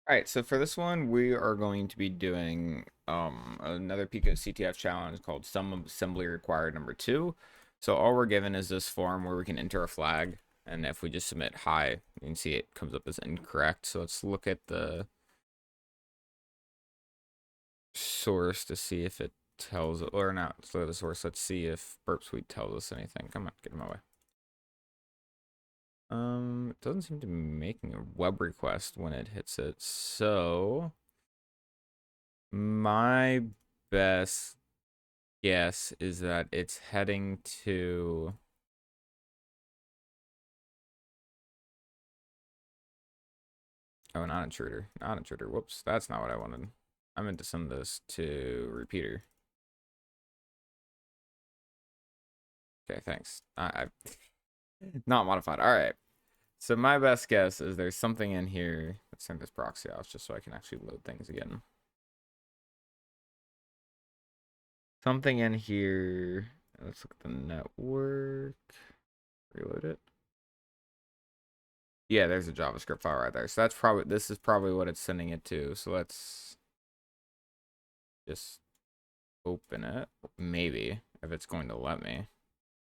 All right, so for this one, we are going to be doing another Pico CTF challenge called Some Assembly Required number 2. So all we're given is this form where we can enter a flag, and if we just submit hi, you can see it comes up as incorrect. So let's look at the source to see if it tells, or not, so the source, let's see if Burp Suite tells us anything. Come on, get in my way. It doesn't seem to be making a web request when it hits it, so my best guess is that it's heading to. Oh, not intruder. Not intruder. Whoops. That's not what I wanted. I meant to send this to repeater. Okay, thanks. I not modified. All right. So my best guess is there's something in here. Let's send this proxy out just so I can actually load things again. Something in here. Let's look at the network. Reload it. Yeah, there's a JavaScript file right there. So that's probably, this is probably what it's sending it to. So let's just open it. Maybe, if it's going to let me.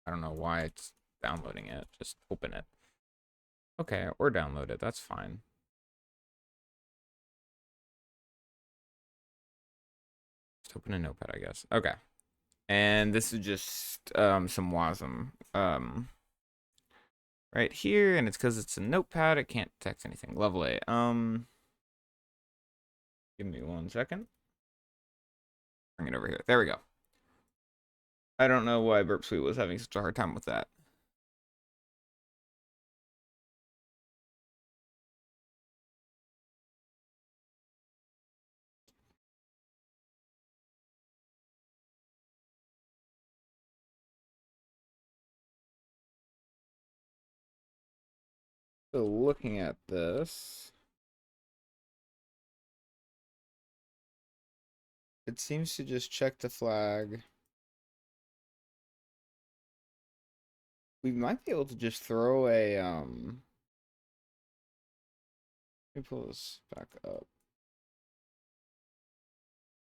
I don't know why it's downloading it. Just open it. Okay, or download it. That's fine. Just open a notepad, I guess. Okay. And this is just some WASM right here, and it's because it's a notepad. It can't text anything. Lovely. Give me 1 second. Bring it over here. There we go. I don't know why Burp Suite was having such a hard time with that. So looking at this, it seems to just check the flag. We might be able to just throw a let me pull this back up.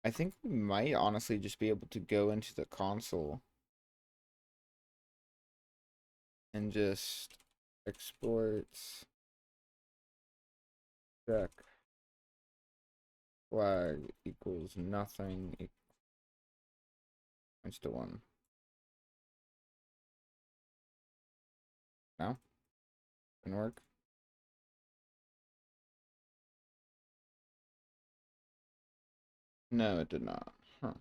I think we might honestly just be able to go into the console and just export check flag equals nothing points to 1. No? Didn't work? No, it did not. Huh.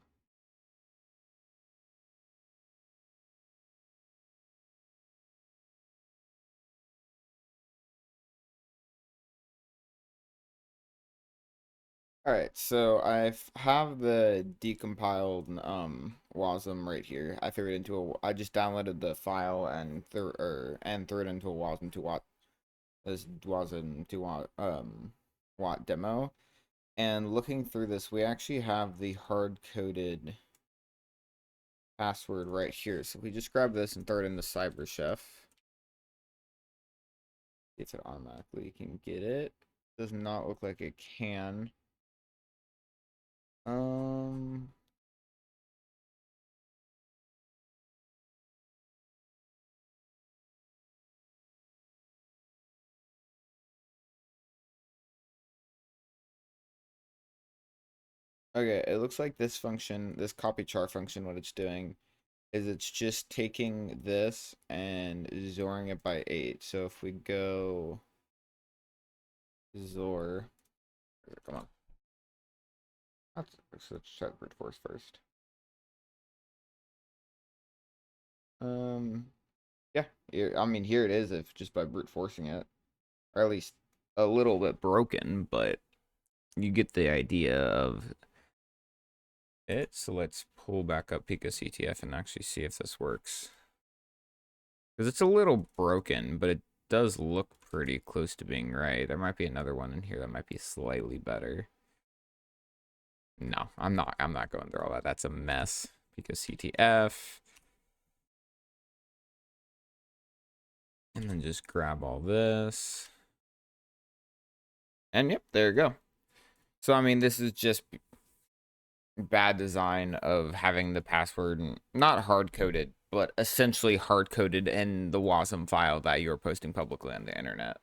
Alright, so I have the decomiled WASM right here. I threw it into I just downloaded the file and threw it into a WASM 2 watt, this WASM 2 watt demo. And looking through this, we actually have the hard-coded password right here. So if we just grab this and throw it into CyberChef, if it automatically can get it. Does not look like it can. Um, okay, it looks like this function, this copy char function, what it's doing is it's just taking this and zoring it by 8. So if we go zor, come on, let's check brute force first. Um, yeah, I mean, here it is if just by brute forcing it, or at least a little bit broken, but you get the idea of it. So let's pull back up Pico CTF and actually see if this works. Because it's a little broken, but it does look pretty close to being right. There might be another one in here that might be slightly better. No, I'm not going through all that. That's a mess. Pico CTF. And then just grab all this. And yep, there you go. So, I mean, this is just bad design of having the password not hard-coded, but essentially hard-coded in the WASM file that you're posting publicly on the internet.